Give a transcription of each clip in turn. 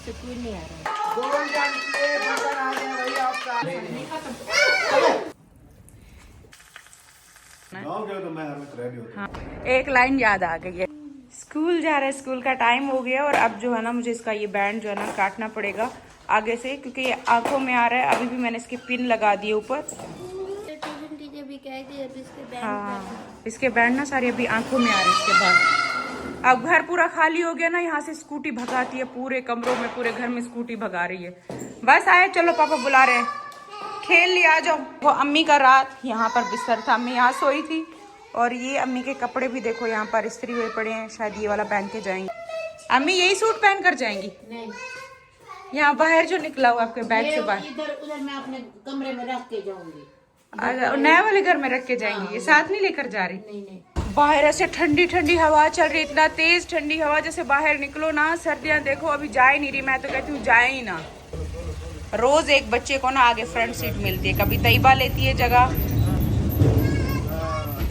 सुकून नहीं आ रहा हाँ, एक लाइन याद आ गई है। स्कूल जा रहा है, स्कूल का टाइम हो गया और अब जो है ना मुझे इसका ये बैंड जो है ना काटना पड़ेगा आगे से, क्योंकि ये आंखों में आ रहा है। अभी भी मैंने इसकी पिन लगा दी ऊपर। ट्यूशन टीचर भी कह दी अब इसके बैंड हाँ, इसके बैंड ना सारे अभी आंखों में आ रहे हैं इसके बाद। अब घर पूरा खाली हो गया ना, यहाँ से स्कूटी भगाती है पूरे कमरों में, पूरे घर में स्कूटी भगा रही है। बस आए, चलो पापा बुला रहे हैं, खेल लिया, आ जाओ। वो अम्मी का रात यहाँ पर बिस्तर था, अम्मी यहाँ सोई थी। और ये अम्मी के कपड़े भी देखो यहाँ पर इस्त्री हुए पड़े हैं, शायद ये वाला पहन के जाएंगी। अम्मी यही सूट पहन कर जाएंगी? नहीं, यहाँ बाहर जो निकला हुआ आपके बैग से बाहर, इधर उधर मैं अपने कमरे में रख के जाऊंगी। नए वाले घर में रख के जाएंगी? ये साथ नहीं लेकर जा रही? नहीं नहीं, बाहर ऐसे ठंडी ठंडी हवा चल रही, इतना तेज ठंडी हवा, जैसे बाहर निकलो ना सर्दियां देखो अभी जा ही नहीं रही। मैं तो कहती हूँ जाए ही ना। रोज एक बच्चे को ना आगे फ्रंट सीट मिलती है, कभी तैयबा लेती है जगह।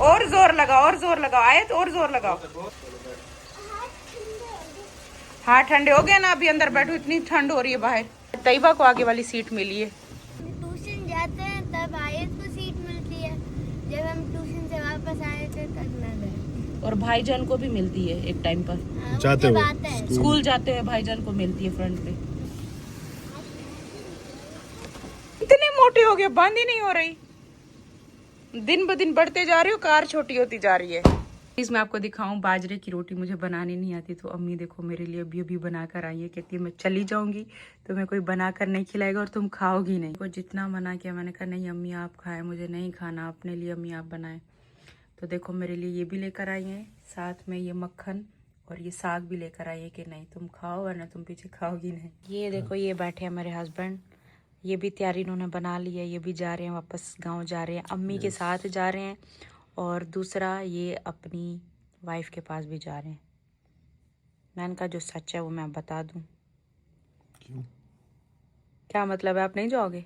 और जोर लगाओ, और जोर लगाओ, आए तो और जोर लगाओ। हाँ ठंडे हो गए ना, अभी अंदर बैठो, इतनी ठंड हो रही है बाहर। तैयबा को आगे वाली सीट मिली है। ट्यूशन जाते हैं तब आयत को सीट मिलती है, जब हम ट्यूशन से वापस आए थे तब ना गए। और भाईजान को भी मिलती है एक टाइम पर, जाते हुए स्कूल जाते हैं भाईजान को मिलती है फ्रंट पे। इतने मोटे हो गए, बंद ही नहीं हो रही, दिन ब दिन बढ़ते जा रही हो, कार छोटी होती जा रही है। प्लीज मैं आपको दिखाऊं, बाजरे की रोटी मुझे बनानी नहीं आती, तो अम्मी देखो मेरे लिए अभी अभी बना कर आई है। कहती है मैं चली जाऊंगी तो मैं कोई बना कर नहीं खिलाएगा और तुम खाओगी नहीं। को जितना मना किया, मैंने कहा नहीं अम्मी आप खाएं, मुझे नहीं खाना, अपने लिए अम्मी आप बनाएं। तो देखो मेरे लिए ये भी लेकर आई है, साथ में ये मक्खन और ये साग भी लेकर आई है कि नहीं तुम खाओ वरना तुम पीछे खाओगी नहीं। ये देखो ये बैठे हैं मेरे हस्बैंड, ये भी तैयारी इन्होंने बना ली है, ये भी जा रहे हैं वापस गांव जा रहे हैं, अम्मी के साथ जा रहे हैं। और दूसरा ये अपनी वाइफ के पास भी जा रहे हैं। मैं इनका जो सच है वो मैं बता दूं। क्यों? क्या मतलब है, आप नहीं जाओगे?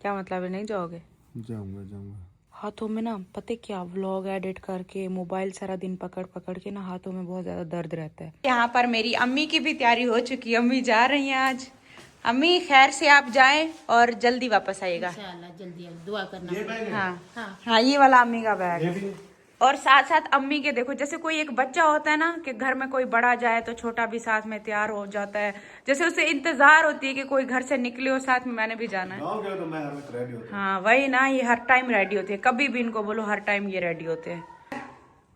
क्या मतलब है नहीं जाओगे? जाऊंगा जाऊंगा। हाथों में ना पता क्या, व्लॉग एडिट करके मोबाइल सारा दिन पकड़ पकड़ के ना हाथों में बहुत ज्यादा दर्द रहता है। यहाँ पर मेरी अम्मी की भी तैयारी हो चुकी है, अम्मी जा रही हैं आज। अम्मी खैर से आप जाएं और जल्दी वापस आइएगा। इंशाल्लाह जल्दी दुआ करना। हाँ हाँ, ये वाला अम्मी का बैग है। और साथ साथ अम्मी के देखो, जैसे कोई एक बच्चा होता है ना कि घर में कोई बड़ा जाए तो छोटा भी साथ में तैयार हो जाता है, जैसे उसे इंतजार होती है कि कोई घर से निकले और साथ में मैंने भी जाना है। तो मैं हर वक्त रेडी होता हाँ वही ना, ये हर टाइम रेडी होते हैं, कभी भी इनको बोलो हर टाइम ये रेडी होते हैं।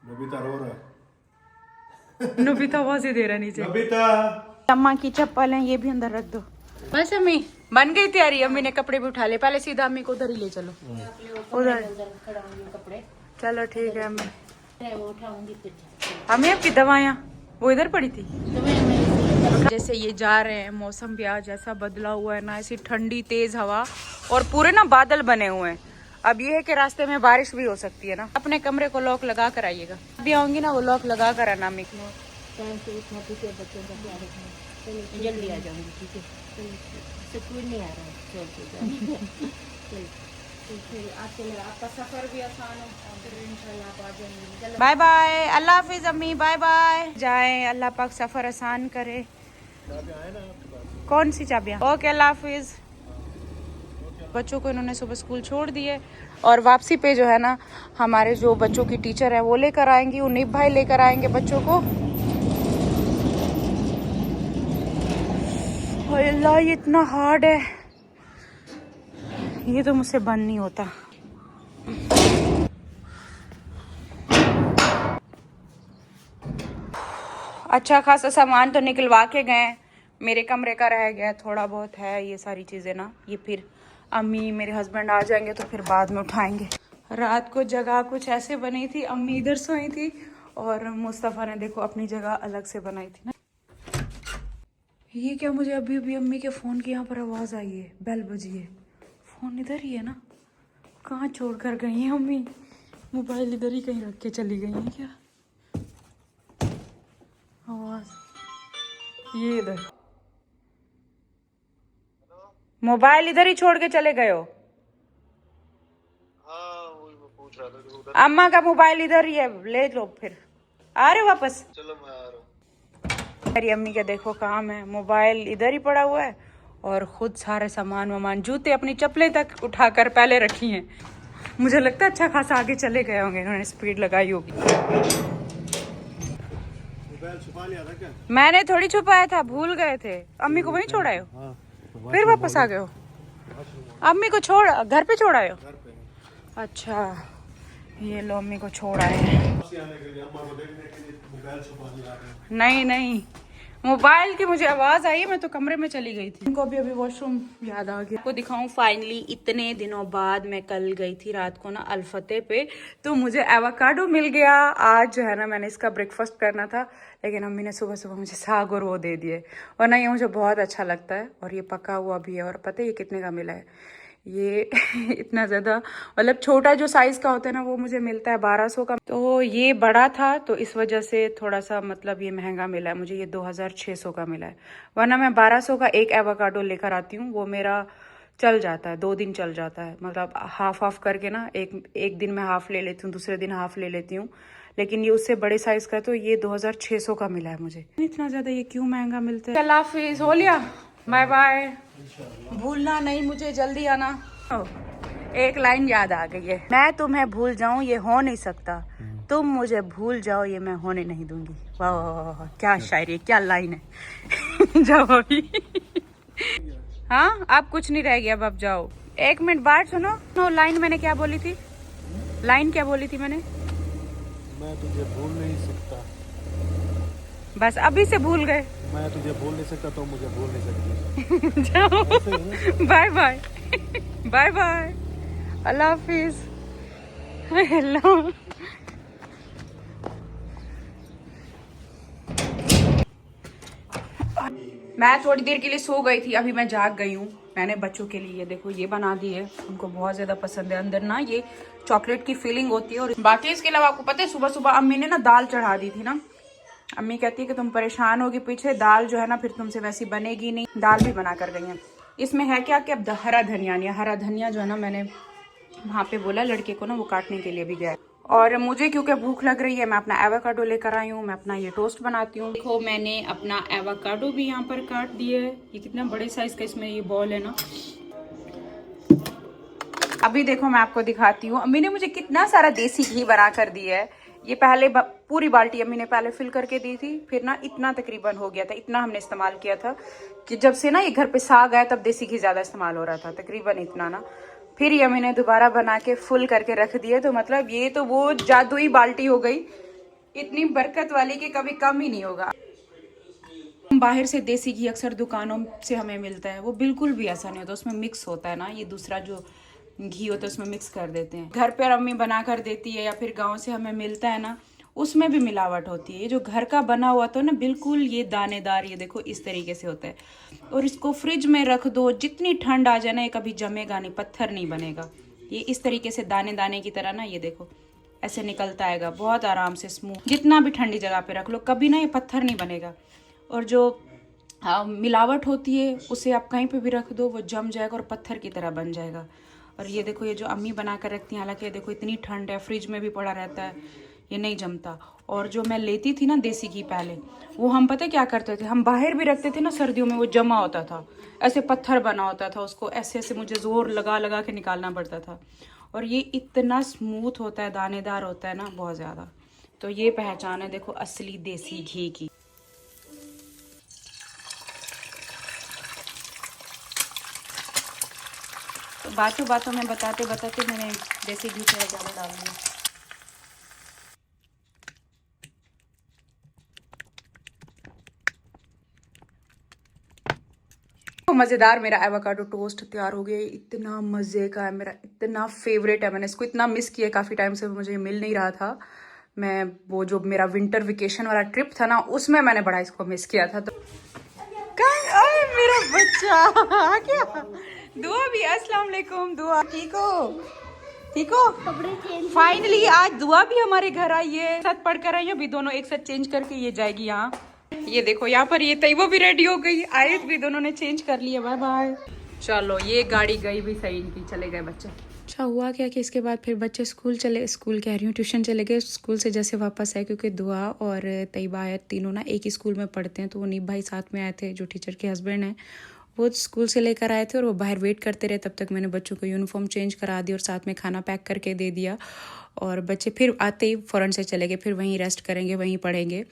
नबिता रो रहा है। नबिता आवाज ही दे रहा नीचे। नबिता अम्मा की चप्पल है, ये भी अंदर रख दो। बस अम्मी बन गई तैयारी, अम्मी ने कपड़े भी उठा ले, पहले सीधा अम्मी को उधर ही ले चलो, उधर कपड़े चलो ठीक है अम्मी। वो उठाऊंगी फिर अम्मी आपकी दवाइयाँ वो इधर पड़ी थी। जैसे ये जा रहे हैं, मौसम भी आज ऐसा बदला हुआ है ना, ऐसी ठंडी तेज हवा और पूरे ना बादल बने हुए हैं। अब ये है कि रास्ते में बारिश भी हो सकती है ना। अपने कमरे को लॉक लगा कर आइएगा, अभी आऊंगी ना वो लॉक लगा कर आना। अम्मी टाइम से उठना, पीछे बच्चों का ख्याल रखना, जल्दी आ जाऊंगी, ठीक है? सुकून नहीं आ रहा है, चल आपका सफर भी आसान हो, फिर इंशाल्लाह आप आ जाएंगे। बाय बाय, अल्लाह हाफिज अम्मी, बाय बाय। जाए, अल्लाह पाक सफर आसान करे। कौन सी चाबियाँ? ओके अल्लाह हाफिज। बच्चों को इन्होंने सुबह स्कूल छोड़ दिए और वापसी पे जो है ना हमारे जो बच्चों की टीचर है वो लेकर आएंगी, उन्नीब भाई लेकर आएंगे बच्चों को। अल्लाह ये इतना हार्ड है, ये तो मुझसे बंद नहीं होता। अच्छा खासा सामान तो निकलवा के गए, मेरे कमरे का रह गया थोड़ा बहुत है, ये सारी चीजें ना ये फिर अम्मी मेरे हस्बैंड आ जाएंगे तो फिर बाद में उठाएंगे। रात को जगह कुछ ऐसे बनी थी, अम्मी इधर सोई थी और मुस्तफ़ा ने देखो अपनी जगह अलग से बनाई थी ना। ये क्या, मुझे अभी अभी अम्मी के फ़ोन की यहाँ पर आवाज़ आई है, बेल बजी है। फ़ोन इधर ही है ना, कहाँ छोड़ कर गई हैं अम्मी? मोबाइल इधर ही कहीं रख के चली गई हैं क्या? आवाज़ ये इधर, मोबाइल इधर ही छोड़ के चले गए हो? अम्मा का मोबाइल इधर ही है, ले लो फिर। आ रहे हो वापस? चलो मैं आ रहा हूँ। मेरी अम्मी का देखो काम है, मोबाइल इधर ही पड़ा हुआ है और खुद सारे सामान वामान, जूते, अपनी चप्पलें तक उठाकर पहले रखी हैं। मुझे लगता है अच्छा खासा आगे चले गए होंगे, इन्होंने स्पीड लगाई होगी। मोबाइल छुपा लिया था क्या? मैंने थोड़ी छुपाया था, भूल गए थे। अम्मी को वहीं छोड़ा हो? हाँ, फिर वापस आ गए हो? अम्मी को छोड़ घर पे छोड़ा हो? घर पे। अच्छा, ये लो अम्मी को छोड़ा है। आने के लिए, अम्मा को देखने के लिए मोबाइल छुपा लिया आपने। नहीं नहीं, मोबाइल की मुझे आवाज आई, मैं तो कमरे में चली गई थी। इनको अभी वॉशरूम याद आ गया। आपको दिखाऊं, फाइनली इतने दिनों बाद मैं कल गई थी रात को ना अल्फते पे, तो मुझे एवोकाडो मिल गया। आज जो है ना मैंने इसका ब्रेकफास्ट करना था, लेकिन अम्मी ने सुबह सुबह मुझे साग और वो दे दिए, और ना ये मुझे बहुत अच्छा लगता है और ये पका हुआ भी है। और पता है ये कितने का मिला है? ये इतना ज़्यादा, मतलब छोटा जो साइज़ का होता है ना वो मुझे मिलता है 1200 का, तो ये बड़ा था तो इस वजह से थोड़ा सा मतलब ये महंगा मिला है मुझे। ये 2600 का मिला है, वरना मैं 1200 का एक एवोकाडो लेकर आती हूँ, वो मेरा चल जाता है, 2 दिन चल जाता है। मतलब हाफ करके ना, एक दिन में हाफ ले लेती हूँ, दूसरे दिन हाफ ले लेती हूँ। लेकिन ये उससे बड़े साइज़ का, तो ये 2600 का मिला है मुझे। इतना ज़्यादा ये क्यों महंगा मिलता है? अल्लाह हाफिज़, हो लिया, बाय बाय, भूलना नहीं मुझे, जल्दी आना। एक लाइन याद आ गई है, मैं तुम्हें भूल जाऊं ये हो नहीं सकता, तुम मुझे भूल जाओ ये मैं होने नहीं दूंगी। वाह वाह वाह वाह, क्या शायरी है, क्या लाइन है। जाओ अभी। हाँ, अब कुछ नहीं रह गया, अब जाओ। 1 मिनट बाद सुनो, लाइन मैंने क्या बोली थी? लाइन क्या बोली थी मैंने? मैं तुझे भूल नहीं सकता। बस अभी से भूल गए। मैं तुझे भूल नहीं सकता, तो मुझे भूल नहीं सकती। जाओ, बाय बाय, बाय बाय, अल्लाह हाफिज। हेलो, मैं थोड़ी देर के लिए सो गई थी, अभी मैं जाग गई हूँ। मैंने बच्चों के लिए देखो ये बना दी है, उनको बहुत ज्यादा पसंद है। अंदर ना ये चॉकलेट की फीलिंग होती है। और बाकी इसके अलावा आपको पता है, सुबह सुबह अम्मी ने ना दाल चढ़ा दी थी ना। अम्मी कहती है कि तुम परेशान होगी पीछे, दाल जो है ना फिर तुमसे वैसी बनेगी नहीं। दाल भी बना कर गई है। इसमें है क्या कि अब हरा धनिया जो है ना, मैंने वहाँ पे बोला लड़के को ना, वो काटने के लिए भी गया। और मुझे क्योंकि भूख लग रही है, मैं अपना एवोकाडो लेकर आई हूँ, मैं अपना ये टोस्ट बनाती हूँ। देखो मैंने अपना एवोकाडो भी यहाँ पर काट दिया है। ये कितना बड़े साइज का इसमें ये बॉल है ना। अभी देखो मैं आपको दिखाती हूँ, अम्मी ने मुझे कितना सारा देसी घी बना कर दिया है। ये पहले पूरी बाल्टी अम्मी ने पहले फिल करके दी थी, फिर ना इतना तकरीबन हो गया था, इतना हमने इस्तेमाल किया था कि जब से ना ये घर पे साग आया तब देसी घी ज्यादा इस्तेमाल हो रहा था, तकरीबन इतना ना। फिर ये अम्मी ने दोबारा बना के फुल करके रख दिया, तो मतलब ये तो वो जादुई बाल्टी हो गई, इतनी बरकत वाली कि कभी कम ही नहीं होगा। बाहर से देसी घी अक्सर दुकानों से हमें मिलता है, वो बिल्कुल भी ऐसा नहीं होता, उसमें मिक्स होता है ना, ये दूसरा जो घी होता है उसमें मिक्स कर देते हैं। घर पर अम्मी बना कर देती है या फिर गांव से हमें मिलता है ना, उसमें भी मिलावट होती है। ये जो घर का बना हुआ तो ना बिल्कुल ये दानेदार, ये देखो इस तरीके से होता है। और इसको फ्रिज में रख दो, जितनी ठंड आ जाए ना, ये कभी जमेगा नहीं, पत्थर नहीं बनेगा। ये इस तरीके से दाने दाने की तरह ना, ये देखो ऐसे निकलता आएगा बहुत आराम से, स्मूथ। जितना भी ठंडी जगह पे रख लो, कभी ना ये पत्थर नहीं बनेगा। और जो मिलावट होती है उसे आप कहीं पे भी रख दो, वो जम जाएगा और पत्थर की तरह बन जाएगा। और ये देखो, ये जो अम्मी बना कर रखती हैं, हालांकि देखो इतनी ठंड है, फ्रिज में भी पड़ा रहता है, ये नहीं जमता। और जो मैं लेती थी ना देसी घी पहले, वो हम पता क्या करते थे, हम बाहर भी रखते थे ना सर्दियों में, वो जमा होता था, ऐसे पत्थर बना होता था, उसको ऐसे ऐसे मुझे जोर लगा लगा के निकालना पड़ता था। और ये इतना स्मूथ होता है, दानेदार होता है ना, बहुत ज़्यादा। तो ये पहचान है देखो असली देसी घी की। तो बातों में बताते बताते मैंने देसी घी थोड़ा ज़्यादा डाल दिया। मज़ेदार मेरा एवोकाडो टोस्ट तैयार हो गया। इतना मज़े का है, मेरा इतना फेवरेट है, मैंने इसको इतना मिस किया, काफ़ी टाइम से मुझे मिल नहीं रहा था। मैं वो जो मेरा विंटर वेकेशन वाला ट्रिप था ना, उसमें मैंने बड़ा इसको मिस किया था। तो अरे मेरा बच्चा आ गया। दुआ भी, अस्सलाम वालेकुम। दुआ ठीक हो? ठीक हो? फाइनली आज दुआ भी हमारे घर आई है, साथ पढ़ कर आई है, अभी दोनों एक साथ चेंज करके ये जाएगी यहाँ। ये देखो यहाँ पर ये तैयबा भी रेडी हो गई, आयत भी, दोनों ने चेंज कर लिया। Bye bye. चलो ये गाड़ी गई भी सही, इनकी चले गए बच्चे। अच्छा हुआ क्या कि इसके बाद फिर बच्चे स्कूल कह रही हूँ, ट्यूशन चले गए। स्कूल से जैसे वापस आए, क्योंकि दुआ और तैयबा आयत तीनों ना एक ही स्कूल में पढ़ते हैं, तो वो नीब भाई साथ में आए थे जो टीचर के हस्बैंड हैं। वो स्कूल से लेकर आए थे और वो बाहर वेट करते रहे। तब तक मैंने बच्चों को यूनिफॉर्म चेंज करा दी और साथ में खाना पैक करके दे दिया। और बच्चे फिर आते ही फ़ौरन से चले गए, फिर वहीं रेस्ट करेंगे, वहीं पढ़ेंगे।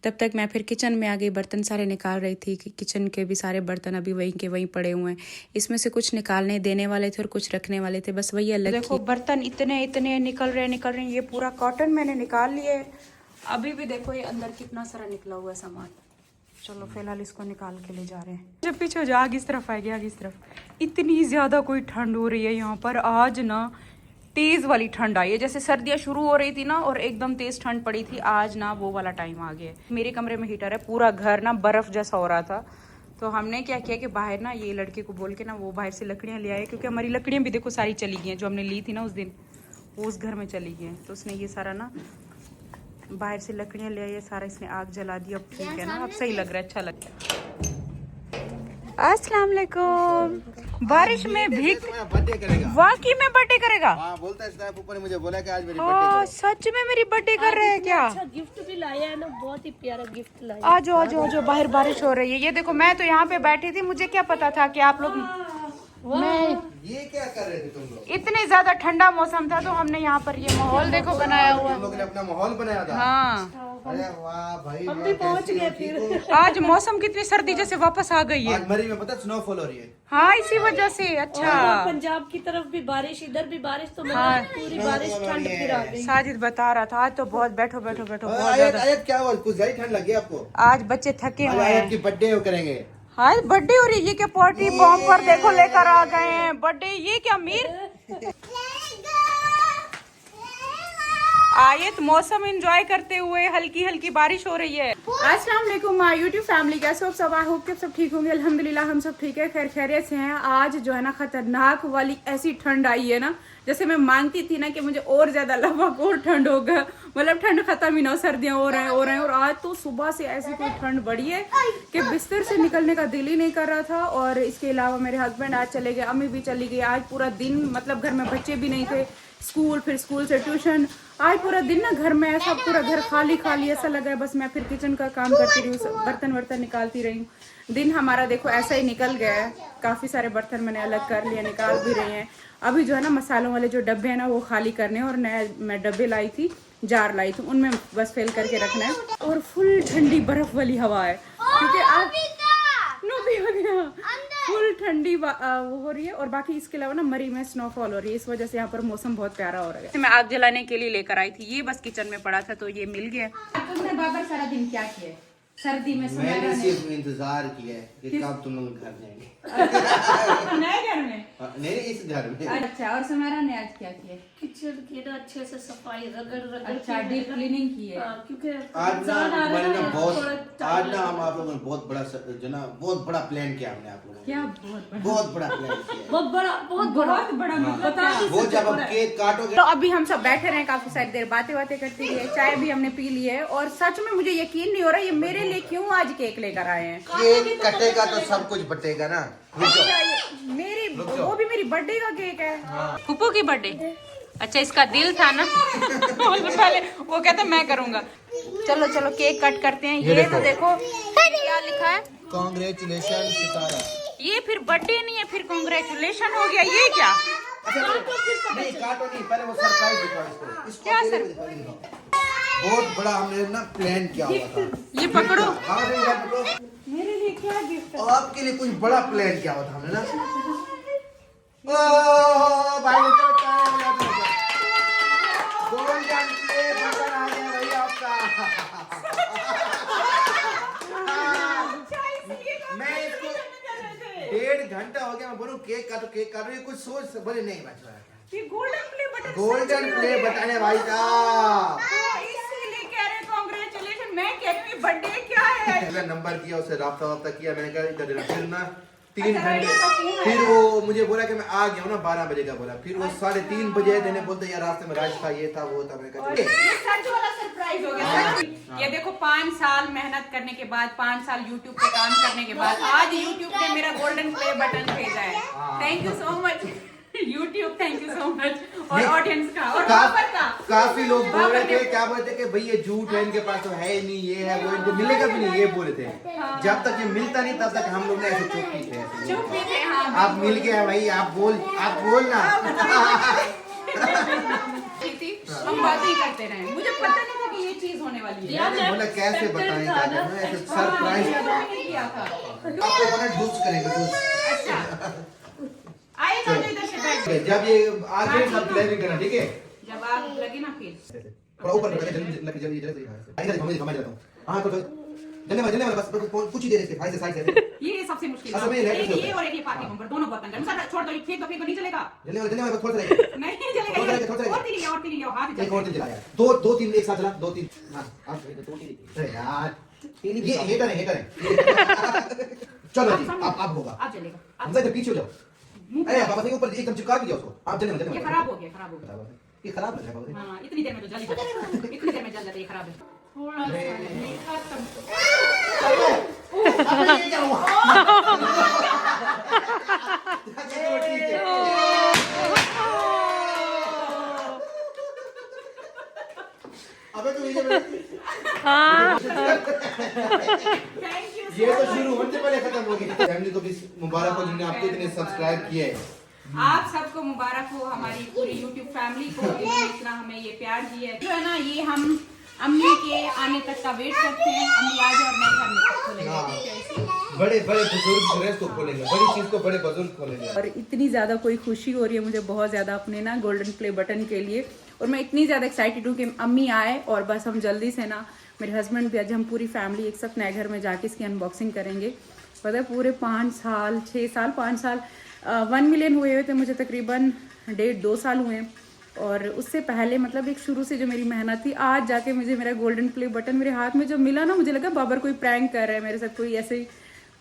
तब तक मैं फिर किचन में आ गई, बर्तन सारे निकाल रही थी कि किचन के भी सारे बर्तन अभी वहीं के वहीं पड़े हुए हैं। इसमें से कुछ निकालने देने वाले थे और कुछ रखने वाले थे, बस वही अलग। देखो बर्तन इतने इतने निकल रहे हैं। ये पूरा कॉटन मैंने निकाल लिया है। अभी भी देखो ये अंदर कितना सारा निकला हुआ है सामान। चलो फिलहाल इसको निकाल के ले जा रहे हैं। जब पीछे जा आगे इस तरफ आएगी, आगे इस तरफ। इतनी ज़्यादा कोई ठंड हो रही है यहाँ पर आज ना, तेज़ वाली ठंड आई है। जैसे सर्दियाँ शुरू हो रही थी ना और एकदम तेज़ ठंड पड़ी थी, आज ना वो वाला टाइम आ गया है। मेरे कमरे में हीटर है, पूरा घर ना बर्फ़ जैसा हो रहा था। तो हमने क्या किया कि बाहर ना ये लड़के को बोल के ना वो बाहर से लकड़ियाँ ले आए, क्योंकि हमारी लकड़ियाँ भी देखो सारी चली गई हैं। जो हमने ली थी ना उस दिन, वो उस घर में चली गई हैं। तो उसने ये सारा ना बाहर से लकड़ियाँ ले आई, सारा इसने आग जला दी। अब ठीक है ना, अब सही लग रहा है, अच्छा लग रहा है। अस्सलाम वालेकुम। बारिश में भीग बर्थडे करेगा, वाकई में बर्थडे करेगा। हाँ बोलता है स्टाफ ऊपर ने मुझे बोला कि आज मेरी हाँ सच में मेरी बर्थडे कर रहे हैं क्या? अच्छा गिफ्ट भी लाया है ना, बहुत ही प्यारा गिफ्ट लाया। आ जाओ आ जाओ आ जाओ, बाहर बारिश हो रही है। ये देखो मैं तो यहाँ पे बैठी थी, मुझे क्या पता था कि आप लोग, मैं ये क्या कर रहे थे तुम लोग? इतने ज्यादा ठंडा मौसम था तो हमने यहाँ पर ये माहौल देखो बनाया हुआ। तुम लोगों ने अपना माहौल बनाया था। हाँ अरे वाह भाई, हम भी पहुंच गए फिर। आज मौसम कितनी सर्दी जैसे वापस आ गई है। आज मरी में पता स्नोफॉल हो रही है। हाँ इसी वजह से। अच्छा पंजाब की तरफ भी बारिश, इधर भी बारिश, तो हाँ। पूरी बारिश ठंड फिर आ गई। साजिद बता रहा था आज तो बहुत बैठो बैठो बैठो बहुत आयत ज्यादा। आयत क्या हुआ? कुछ ज्यादा ठंड लगी आपको? आज बच्चे थके आज हुए आयत हैं। की बर्थडे करेंगे। हाँ बर्थडे हो रही है, ये क्या पार्टी बॉम्ब पर देखो लेकर आ गए हैं बर्थडे। ये क्या मीर आयत मौसम एंजॉय करते हुए, हल्की हल्की बारिश हो रही है। अस्सलाम वालेकुम यूट्यूब फैमिली, कैसे हो सब? आई होप कि सब ठीक होंगे। अल्हम्दुलिल्लाह हम सब ठीक है, खैर खैरियत से हैं। आज जो है ना खतरनाक वाली ऐसी ठंड आई है ना, जैसे मैं मांगती थी ना कि मुझे और ज्यादा लंबा और ठंड होगा, मतलब ठंड खत्म ही ना हो, सर्दियाँ हो रहे हैं। और आज तो सुबह से ऐसी कोई ठंड बढ़ी है कि बिस्तर से निकलने का दिल ही नहीं कर रहा था। और इसके अलावा मेरे हस्बैंड आज चले गए, अम्मी भी चली गई। आज पूरा दिन मतलब घर में बच्चे भी नहीं थे, स्कूल, फिर स्कूल से ट्यूशन। आज पूरा दिन ना घर में ऐसा, पूरा घर खाली खाली ऐसा लगा है। बस मैं फिर किचन का काम करती रही हूँ, बर्तन वर्तन निकालती रही हूँ। दिन हमारा देखो ऐसा ही निकल गया है। काफ़ी सारे बर्तन मैंने अलग कर लिए, निकाल भी रही हैं। अभी जो है ना मसालों वाले जो डब्बे हैं ना वो खाली करने हैं, और नया मैं डब्बे लाई थी, जार लाई थी, उनमें बस फिल करके रखना है। और फुल ठंडी बर्फ वाली हवा है, क्योंकि आज फुल ठंडी वो हो रही है। और बाकी इसके अलावा ना मरी में स्नोफॉल हो रही है, इस वजह से यहाँ पर मौसम बहुत प्यारा हो रहा है। मैं आग जलाने के लिए लेकर आई थी, ये बस किचन में पड़ा था तो ये मिल गया। तुमने बाबर सारा दिन क्या किया सर्दी में? मैंने सिर्फ इंतजार किया है कि कब तुम लोग घर जाएंगे। नए घर में? नहीं इस घर में। अच्छा, और सुमेरा ने आज क्या किया? किचन की ना अच्छे से सफाई रगड़ रगड़। अच्छा, डीप क्लीनिंग की है। क्योंकि आज ना मैंने ना बहुत, आज ना हम आप लोगों ने बहुत बड़ा जो ना बहुत बड़ा प्लान किया हमने आप लोगों ने। क्या बहुत बड़ा प्लान किया? बहुत बड़ा मतलब वो जब अब केक काटोगे। तो अभी हम सब बैठे रहे काफी सारी देर, बातें करती रही, चाय भी हमने पी ली है। और सच में मुझे यकीन नहीं हो रहा ये मेरे लिए क्यों आज केक लेकर आए हैं। केक कटेगा तो सब कुछ बटेगा ना। मेरी वो भी मेरी बर्थडे का केक है, फूफू की बर्थडे। अच्छा इसका दिल था ना पहले वो कहता मैं करूंगा। चलो चलो केक कट करते हैं। ये तो देखो क्या लिखा है, कांग्रेचुलेशन सितारा। ये फिर बर्थडे नहीं है, फिर कांग्रेचुलेशन हो गया। ये क्या? नहीं काटो नहीं, पहले वो सरप्राइज दिखाओ इसको। क्या सर? बहुत बड़ा हमने ना प्लान किया हुआ था। ये पकड़ो, हाँ पकड़ो। मेरे लिए क्या गिफ्ट है? और आपके लिए कुछ बड़ा प्लान किया हुआ था हमने ना। ओह भाई गोल्डन प्ले बटन आ गया भाई आपका। मैं इसको 1.5 घंटा हो गया मैं बोलूं केक काटो ये कुछ सोच बोले नहीं बच रहा है। ये golden play button, golden play button है भाई साहब। इसीलिए कह रहे कांग्रेचुलेशन। मैं कहती हूँ बर्थडे क्या है। पहला नंबर किया, उसे राब्ता किया, मैंने कहा इधर फिर ना 3 घंटे, फिर वो मुझे बोला कि मैं आ गया हूँ ना 12 बजे का बोला, फिर वो 3:30 बजे देने बोलते यार रास्ते में राज था, ये था वो था। मैंने कहा ये सच वाला सरप्राइज हो गया। ये देखो 5 साल मेहनत करने के बाद, 5 साल यूट्यूब पे काम करने के बाद आज यूट्यूब ने मेरा गोल्डन प्ले बटन भेजा है। Thank you so much. YouTube, thank you so much, और नहीं, ऑडियंस का और का- बाबर का। काफी लोग बोल रहे बाबर थे, के- क्या बोलते कि भाई ये झूठ है, इनके पास तो है ही नहीं, ये है वो, इनको मिलेगा भी नहीं, ये बोले थे। जब तक ये मिलता नहीं तब तक हम लोग ने ऐसे चुप ही थे, ऐसे। चुप भी थे, हाँ, आप मिल गए भाई, आप बोल ना। थी, हम बात ही करते रहे, मुझे पता नहीं था कि ये चीज होने वाली है। मैंने बोला कैसे बताएं, क्या करना है, ऐसे सरप्राइज। मैंने किया था। आपको बना डूस करेंगे, डूस। अच्छा, आएगा तो इधर से बैठ जाइए। जब ये आगे सब प्लानिंग करना, ठीक है? जब आप लगे ना फिर थोड़ा ऊपर करके जल्दी जल्दी घुमा जाता हूँ। हाँ तो जल्दी बस कुछ ही देर इसके भाई से साइड से। ये सबसे मुश्किल अच्छा, मैं है। लेट एक होता ये और एक ये पार्टी बम्पर दोनों बहुत तंग है। छोड़ दो, फेंक दो नहीं चलेगा। जल्दी बस थोड़ा सा रह नहीं थोड़ा चलेगा। सा और तीन लिया हाथ एक और दिन चलाया। दो तीन एक साथ चला, 2 3। हां आप 2 3। अरे यार ये हेटर है। चलो जी, अब होगा। आप चलेगा। हम से पीछे हो जाओ। अरे बाबा से ऊपर एकदम चिपका दिया उसको। आप जल्दी ये खराब हो गया। ये खराब लग रहा है बाबा। हाँ, इतनी देर में तो जल जाता है। इतनी देर में जल जाता है, ये खराब है। थोड़ा सा नहीं खत्म। अबे ये क्या हुआ? चलो ठीक है। अबे तू थैंक यू। ये तो शुरू होने से पहले खत्म हो गई। फैमिली को भी मुबारक हो जिन्होंने आपको इतने सब्सक्राइब किए हैं। आप सबको मुबारक हो, हमारी पूरी YouTube फैमिली को जिन्होंने इतना हमें ये प्यार दिया है। जो है ना, ये हम अम्मी के आने तक का वेट करते हैं। अम्मी आ जाए और नए घर में तक खोलेंगे। बड़े बुजुर्ग ड्रेस को खोलेंगे, बड़ी चीज को बड़े बुजुर्ग खोलेंगे। और इतनी ज़्यादा कोई खुशी हो रही है मुझे बहुत ज़्यादा अपने ना गोल्डन प्ले बटन के लिए, और मैं इतनी ज़्यादा एक्साइटेड हूँ कि अम्मी आए और बस हम जल्दी से ना, मेरे हस्बैंड भी आज हम पूरी फैमिली एक साथ नए घर में जाके इसकी अनबॉक्सिंग करेंगे। पता है पूरे 5 साल 6 साल 5 साल 1 मिलियन हुए थे मुझे, तकरीबन 1.5-2 साल हुए हैं। और उससे पहले मतलब एक शुरू से जो मेरी मेहनत थी, आज जाके मुझे मेरा गोल्डन प्ले बटन मेरे हाथ में जब मिला ना, मुझे लगा बाबर कोई प्रैंक कर रहा है मेरे साथ, कोई ऐसे ही।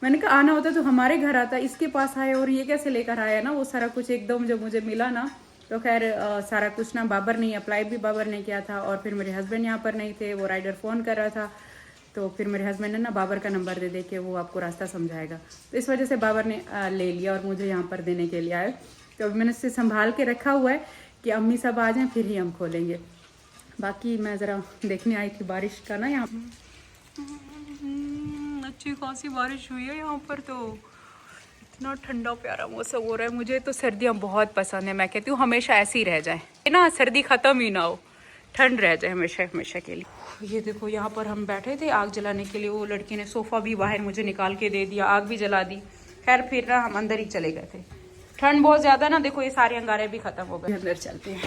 मैंने कहा आना होता तो हमारे घर आता, इसके पास आए और ये कैसे लेकर आया ना वो सारा कुछ एकदम जब मुझे मिला ना। तो खैर सारा कुछ ना बाबर ने अप्लाई भी बाबर ने किया था, और फिर मेरे हस्बैंड यहाँ पर नहीं थे, वो राइडर फ़ोन कर रहा था, तो फिर मेरे हस्बैंड ने ना बाबर का नंबर दे के वो आपको रास्ता समझाएगा, तो इस वजह से बाबर ने ले लिया और मुझे यहाँ पर देने के लिए आए। तो अभी मैंने इससे संभाल के रखा हुआ है कि अम्मी सब आ जाएं फिर ही हम खोलेंगे। बाकी मैं ज़रा देखने आई थी बारिश का ना, यहाँ अच्छी खासी बारिश हुई है यहाँ पर, तो इतना ठंडा प्यारा मौसम हो रहा है। मुझे तो सर्दियाँ बहुत पसंद है, मैं कहती हूँ हमेशा ऐसी रह जाए ना, सर्दी ख़त्म ही ना हो, ठंड रह जाए हमेशा हमेशा के लिए। ये देखो यहाँ पर हम बैठे थे आग जलाने के लिए, वो लड़की ने सोफ़ा भी बाहर मुझे निकाल के दे दिया, आग भी जला दी। खैर फिर ना हम अंदर ही चले गए थे, ठंड बहुत ज़्यादा ना, देखो ये सारे अंगारे भी ख़त्म हो गए। अंदर चलते हैं,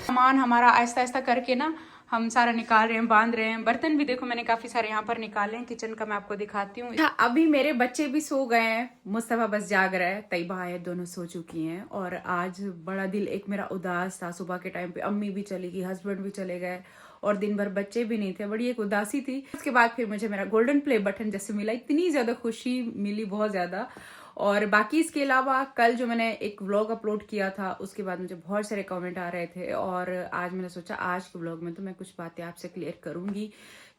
सामान हमारा आहिस्ता आहिस्ता करके ना हम सारा निकाल रहे हैं, बांध रहे हैं। बर्तन भी देखो मैंने काफ़ी सारे यहाँ पर निकाले हैं, किचन का मैं आपको दिखाती हूँ। अभी मेरे बच्चे भी सो गए हैं, मुस्तफ़ा बस जाग रहा है, तैयबा है, दोनों सो चुकी हैं। और आज बड़ा दिल एक मेरा उदास था, सुबह के टाइम पे अम्मी भी चली गई, हस्बैंड भी चले गए और दिन भर बच्चे भी नहीं थे, बड़ी एक उदासी थी। उसके बाद फिर मुझे मेरा गोल्डन प्ले बटन जैसे मिला, इतनी ज़्यादा खुशी मिली, बहुत ज़्यादा। और बाकी इसके अलावा कल जो मैंने एक व्लॉग अपलोड किया था उसके बाद मुझे बहुत सारे कमेंट आ रहे थे, और आज मैंने सोचा आज के व्लॉग में तो मैं कुछ बातें आपसे क्लियर करूंगी।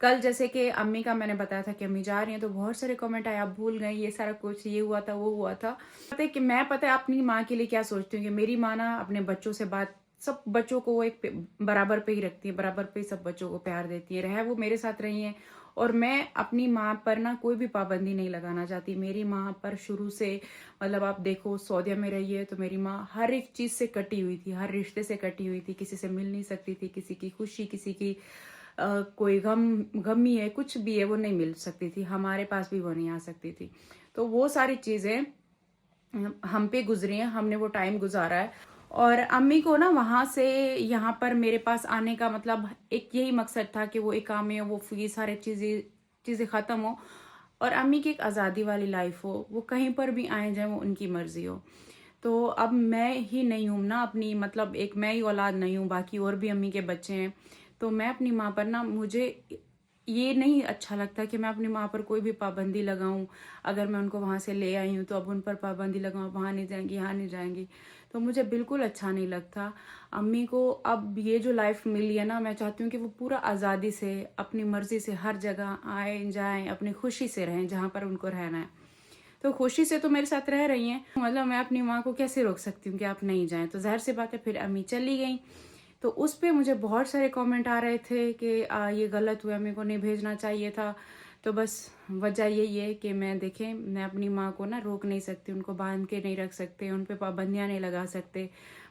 कल जैसे कि अम्मी का मैंने बताया था कि अम्मी जा रही हैं, तो बहुत सारे कमेंट आए, आप भूल गए ये सारा कुछ, ये हुआ था वो हुआ था। पता है कि मैं पता है अपनी माँ के लिए क्या सोचती हूँ कि मेरी माँ ना अपने बच्चों से बात, सब बच्चों को वो एक बराबर पे ही रखती है, बराबर पे सब बच्चों को प्यार देती है, रहे वो मेरे साथ रही है। और मैं अपनी माँ पर ना कोई भी पाबंदी नहीं लगाना चाहती। मेरी माँ पर शुरू से मतलब आप देखो सऊदीया में रही है तो मेरी माँ हर एक चीज़ से कटी हुई थी, हर रिश्ते से कटी हुई थी, किसी से मिल नहीं सकती थी, किसी की खुशी, किसी की कोई गम ही है, कुछ भी है वो नहीं मिल सकती थी, हमारे पास भी वो नहीं आ सकती थी। तो वो सारी चीज़ें हम पे गुजरी हैं, हमने वो टाइम गुजारा है। और अम्मी को ना वहाँ से यहाँ पर मेरे पास आने का मतलब एक यही मकसद था कि वो इकामे, वो ये सारे चीज़ें ख़त्म हो और अम्मी की एक आज़ादी वाली लाइफ हो, वो कहीं पर भी आए जाए वो उनकी मर्ज़ी हो। तो अब मैं ही नहीं हूँ ना अपनी, मतलब एक मैं ही औलाद नहीं हूँ, बाकी और भी अम्मी के बच्चे हैं। तो मैं अपनी माँ पर ना, मुझे ये नहीं अच्छा लगता कि मैं अपनी माँ पर कोई भी पाबंदी लगाऊं। अगर मैं उनको वहाँ से ले आई हूँ तो अब उन पर पाबंदी लगाऊं, वहाँ नहीं जाएंगी, यहाँ नहीं जाएंगी, तो मुझे बिल्कुल अच्छा नहीं लगता। अम्मी को अब ये जो लाइफ मिली है ना, मैं चाहती हूँ कि वो पूरा आज़ादी से, अपनी मर्ज़ी से हर जगह आए जाएं, अपनी खुशी से रहें जहाँ पर उनको रहना है। तो खुशी से तो मेरे साथ रह रही हैं, मतलब मैं अपनी माँ को कैसे रोक सकती हूँ कि आप नहीं जाएं। तो जाहिर सी बात है फिर अम्मी चली गई। तो उस पे मुझे बहुत सारे कमेंट आ रहे थे कि ये गलत हुआ, मेरे को नहीं भेजना चाहिए था। तो बस वजह यही है कि मैं अपनी माँ को ना रोक नहीं सकती, उनको बांध के नहीं रख सकते, उन पे पाबंदियाँ नहीं लगा सकते।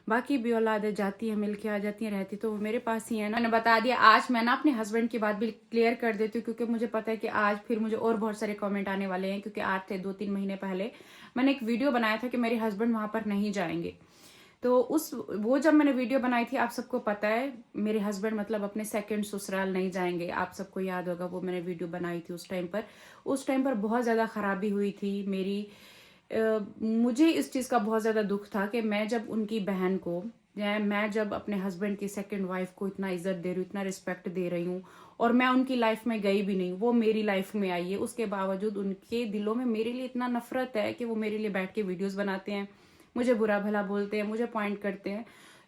बाकी भी औलादें जाती है, मिल के आ जाती हैं, रहती तो वो मेरे पास ही है ना। मैंने बता दिया। आज मैं ना अपने हस्बैंड की बात भी क्लियर कर देती हूँ, क्योंकि मुझे पता है कि आज फिर मुझे और बहुत सारे कमेंट आने वाले हैं। क्योंकि आज से 2-3 महीने पहले मैंने एक वीडियो बनाया था कि मेरे हस्बैंड वहां पर नहीं जाएंगे। तो वो जब मैंने वीडियो बनाई थी, आप सबको पता है मेरे हस्बैंड मतलब अपने सेकंड ससुराल नहीं जाएंगे। आप सबको याद होगा वो मैंने वीडियो बनाई थी उस टाइम पर बहुत ज़्यादा खराबी हुई थी मेरी। मुझे इस चीज़ का बहुत ज़्यादा दुख था कि मैं जब उनकी बहन को, मैं जब अपने हस्बैंड की सेकंड वाइफ को इतना इज्जत दे रही हूँ, इतना रिस्पेक्ट दे रही हूँ, और मैं उनकी लाइफ में गई भी नहीं, वो मेरी लाइफ में आई है। उसके बावजूद उनके दिलों में मेरे लिए इतना नफरत है कि वो मेरे लिए बैठ के वीडियोस बनाते हैं, मुझे बुरा भला बोलते हैं, मुझे पॉइंट करते हैं।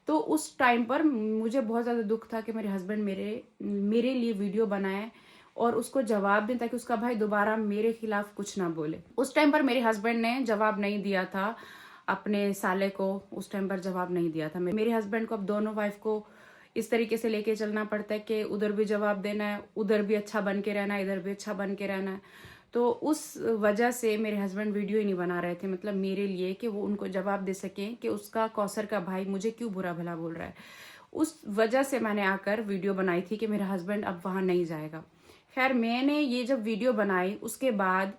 तो उस टाइम पर मुझे बहुत ज़्यादा दुख था कि मेरे हस्बैंड मेरे लिए वीडियो बनाए और उसको जवाब दें, ताकि उसका भाई दोबारा मेरे खिलाफ कुछ ना बोले। उस टाइम पर मेरे हस्बैंड ने जवाब नहीं दिया था अपने साले को, उस टाइम पर जवाब नहीं दिया था। मेरे हस्बैंड को अब दोनों वाइफ को इस तरीके से लेके चलना पड़ता है कि उधर भी जवाब देना है, उधर भी अच्छा बन के रहना है, इधर भी अच्छा बन के रहना है। तो उस वजह से मेरे हस्बैंड वीडियो ही नहीं बना रहे थे, मतलब मेरे लिए, कि वो उनको जवाब दे सकें कि उसका कौसर का भाई मुझे क्यों बुरा भला बोल रहा है। उस वजह से मैंने आकर वीडियो बनाई थी कि मेरा हस्बैंड अब वहां नहीं जाएगा। खैर, मैंने ये जब वीडियो बनाई उसके बाद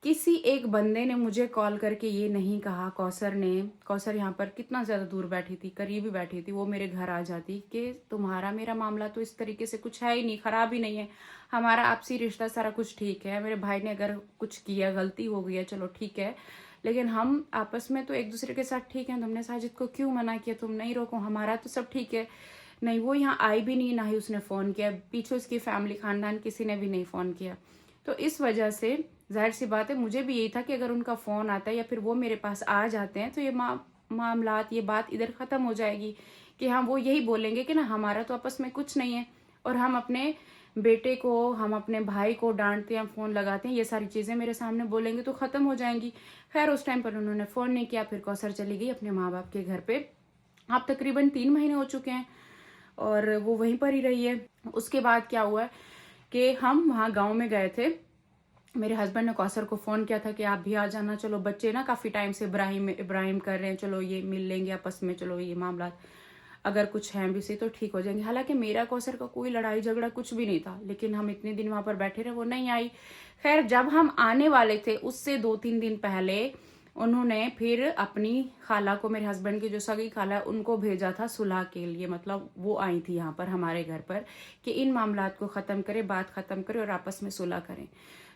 किसी एक बंदे ने मुझे कॉल करके ये नहीं कहा, कौसर यहाँ पर कितना ज़्यादा दूर बैठी थी, करीब ही बैठी थी, वो मेरे घर आ जाती कि तुम्हारा मेरा मामला तो इस तरीके से कुछ है ही नहीं, ख़राब ही नहीं है, हमारा आपसी रिश्ता सारा कुछ ठीक है। मेरे भाई ने अगर कुछ किया, गलती हो गई है, चलो ठीक है, लेकिन हम आपस में तो एक दूसरे के साथ ठीक है। तुमने साजिद को क्यों मना किया, तुम नहीं रोको, हमारा तो सब ठीक है। नहीं, वो यहाँ आई भी नहीं, ना ही उसने फ़ोन किया, पीछे उसकी फैमिली, खानदान किसी ने भी नहीं फ़ोन किया। तो इस वजह से जाहिर सी बात है मुझे भी यही था कि अगर उनका फ़ोन आता है या फिर वो मेरे पास आ जाते हैं तो ये मामलात, ये बात इधर ख़त्म हो जाएगी कि हाँ, वो यही बोलेंगे कि ना हमारा तो आपस में कुछ नहीं है, और हम अपने बेटे को, हम अपने भाई को डांटते हैं, फ़ोन लगाते हैं, ये सारी चीज़ें मेरे सामने बोलेंगे तो ख़त्म हो जाएंगी। खैर, उस टाइम पर उन्होंने फ़ोन नहीं किया। फिर कौसर चली गई अपने माँ बाप के घर पे। अब तकरीबन 3 महीने हो चुके हैं और वो वहीं पर ही रही है। उसके बाद क्या हुआ कि हम वहाँ गाँव में गए थे। मेरे हस्बैंड ने कौसर को फ़ोन किया था कि आप भी आ जाना, चलो बच्चे ना काफ़ी टाइम से इब्राहिम कर रहे हैं, चलो ये मिल लेंगे आपस में, चलो ये मामला अगर कुछ हैं भी से तो ठीक हो जाएंगे। हालांकि मेरा कौसर का कोई लड़ाई झगड़ा कुछ भी नहीं था, लेकिन हम इतने दिन वहाँ पर बैठे रहे, वो नहीं आई। खैर, जब हम आने वाले थे उससे 2-3 दिन पहले उन्होंने फिर अपनी खाला को, मेरे हस्बैंड की जो सगी खाला है, उनको भेजा था सुलह के लिए। मतलब वो आई थी यहाँ पर हमारे घर पर कि इन मामलात को ख़त्म करें, बात ख़त्म करें और आपस में सुलह करें।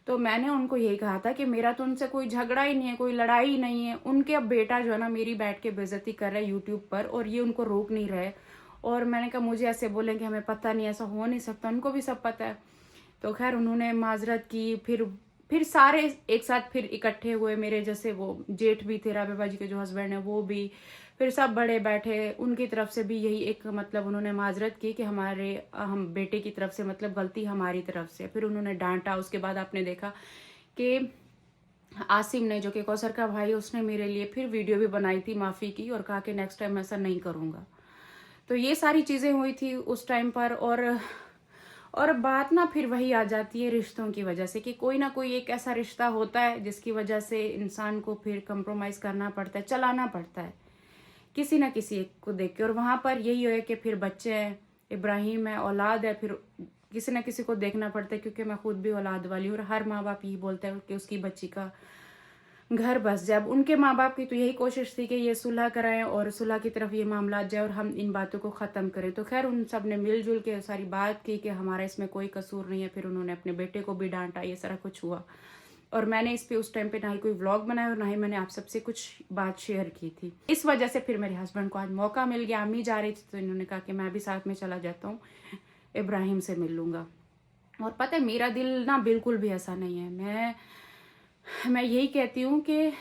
तो मैंने उनको यही कहा था कि मेरा तो उनसे कोई झगड़ा ही नहीं है, कोई लड़ाई ही नहीं है। उनके अब बेटा जो है ना मेरी बैठ के बेइज्जती कर रहा है यूट्यूब पर, और ये उनको रोक नहीं रहे। और मैंने कहा मुझे ऐसे बोलेंगे, हमें पता नहीं, ऐसा हो नहीं सकता, उनको भी सब पता है। तो खैर उन्होंने माजरत की। फिर सारे एक साथ फिर इकट्ठे हुए, मेरे जैसे वो जेठ भी थे, राबे बाजी के जो हस्बैंड है वो भी, फिर सब बड़े बैठे, उनकी तरफ से भी यही एक मतलब उन्होंने माजरत की कि हम बेटे की तरफ से मतलब गलती हमारी तरफ से। फिर उन्होंने डांटा। उसके बाद आपने देखा कि आसिम ने, जो कि कौसर का भाई, उसने मेरे लिए फिर वीडियो भी बनाई थी माफ़ी की और कहा कि नेक्स्ट टाइम ऐसा नहीं करूँगा। तो ये सारी चीज़ें हुई थी उस टाइम पर। और बात ना फिर वही आ जाती है रिश्तों की वजह से, कि कोई ना कोई एक ऐसा रिश्ता होता है जिसकी वजह से इंसान को फिर कंप्रोमाइज़ करना पड़ता है, चलाना पड़ता है किसी ना किसी एक को देख के। और वहाँ पर यही है कि फिर बच्चे हैं, इब्राहिम है, औलाद है, फिर किसी ना किसी को देखना पड़ता है, क्योंकि मैं खुद भी औलाद वाली हूँ। और हर माँ बाप यही बोलता है कि उसकी बच्ची का घर बस जाए। अब उनके माँ बाप की तो यही कोशिश थी कि ये सुलह कराएं और सुलह की तरफ ये मामला जाए और हम इन बातों को ख़त्म करें। तो खैर उन सब ने मिलजुल के सारी बात की कि हमारा इसमें कोई कसूर नहीं है। फिर उन्होंने अपने बेटे को भी डांटा, ये सारा कुछ हुआ। और मैंने इस पे उस टाइम पे ना ही कोई व्लॉग बनाया और ना ही मैंने आप सबसे कुछ बात शेयर की थी। इस वजह से फिर मेरे हस्बैंड को आज मौका मिल गया। अम्मी जा रही थी तो इन्होंने कहा कि मैं भी साथ में चला जाता हूँ, इब्राहिम से मिल लूँगा। और पता है मेरा दिल ना बिल्कुल भी ऐसा नहीं है। मैं यही कहती हूँ कि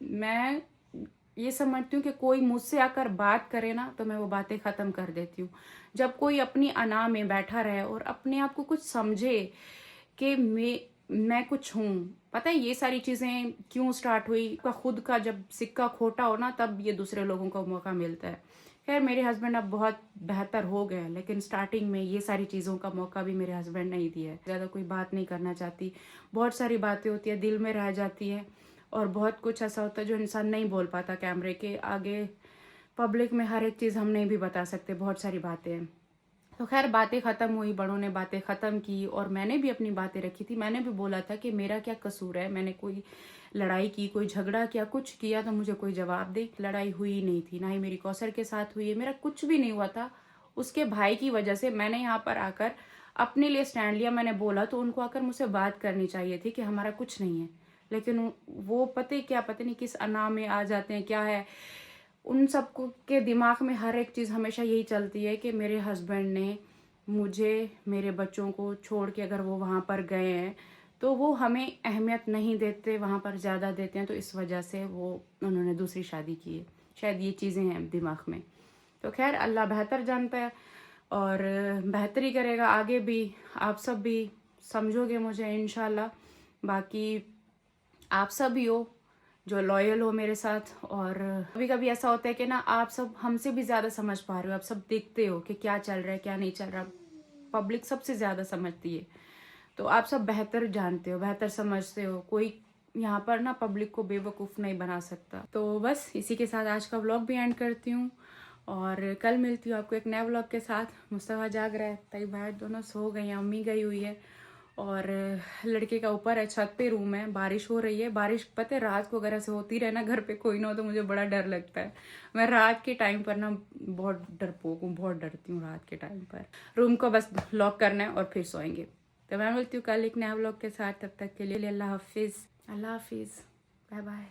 मैं ये समझती हूँ कि कोई मुझसे आकर बात करे ना तो मैं वो बातें ख़त्म कर देती हूँ। जब कोई अपनी अना में बैठा रहे और अपने आप को कुछ समझे कि मैं कुछ हूँ, पता है ये सारी चीज़ें क्यों स्टार्ट हुई? का खुद का जब सिक्का खोटा हो ना, तब ये दूसरे लोगों को मौका मिलता है। खैर मेरे हस्बैंड अब बहुत बेहतर हो गए, लेकिन स्टार्टिंग में ये सारी चीज़ों का मौका भी मेरे हस्बैंड नहीं दिया है। ज़्यादा कोई बात नहीं करना चाहती, बहुत सारी बातें होती है दिल में रह जाती है, और बहुत कुछ ऐसा होता है जो इंसान नहीं बोल पाता कैमरे के आगे। पब्लिक में हर एक चीज़ हम नहीं भी बता सकते, बहुत सारी बातें हैं। तो खैर बातें ख़त्म हुई, बड़ों ने बातें ख़त्म की, और मैंने भी अपनी बातें रखी थी। मैंने भी बोला था कि मेरा क्या कसूर है, मैंने कोई लड़ाई की, कोई झगड़ा किया, कुछ किया तो मुझे कोई जवाब दे। लड़ाई हुई नहीं थी, ना ही मेरी कौसर के साथ हुई है, मेरा कुछ भी नहीं हुआ था। उसके भाई की वजह से मैंने यहाँ पर आकर अपने लिए स्टैंड लिया। मैंने बोला तो उनको आकर मुझसे बात करनी चाहिए थी कि हमारा कुछ नहीं है, लेकिन वो पता नहीं किस अना में आ जाते हैं, क्या है उन सब के दिमाग में। हर एक चीज़ हमेशा यही चलती है कि मेरे हस्बैंड ने मुझे, मेरे बच्चों को छोड़ के अगर वो वहाँ पर गए हैं तो वो हमें अहमियत नहीं देते, वहाँ पर ज़्यादा देते हैं, तो इस वजह से वो उन्होंने दूसरी शादी की है। शायद ये चीज़ें हैं दिमाग में। तो खैर अल्लाह बेहतर जानता है और बेहतरी करेगा आगे भी। आप सब भी समझोगे मुझे इंशाल्लाह। बाकी आप सब ही हो जो लॉयल हो मेरे साथ। और कभी कभी ऐसा होता है कि ना आप सब हमसे भी ज़्यादा समझ पा रहे हो, आप सब देखते हो कि क्या चल रहा है क्या नहीं चल रहा। पब्लिक सबसे ज़्यादा समझती है, तो आप सब बेहतर जानते हो, बेहतर समझते हो। कोई यहाँ पर ना पब्लिक को बेवकूफ़ नहीं बना सकता। तो बस इसी के साथ आज का व्लॉग भी एंड करती हूँ, और कल मिलती हूँ आपको एक नए व्लॉग के साथ। मुस्तफ़ा जाग रहा है, तई भाई दोनों सो गए हैं, अम्मी गई हुई है, और लड़के का ऊपर है, छत पे रूम है। बारिश हो रही है। बारिश पता है रात को अगर ऐसे होती रहे ना, घर पे कोई ना हो, तो मुझे बड़ा डर लगता है। मैं रात के टाइम पर ना बहुत डरपोक हूँ, बहुत डरती हूँ रात के टाइम पर। रूम को बस लॉक करना है और फिर सोएंगे। तो मैं मिलती हूँ कल एक नया व्लॉग के साथ। तब तक के लिए अल्लाह हाफिज़, अल्लाह हाफिज़, बाय बाय।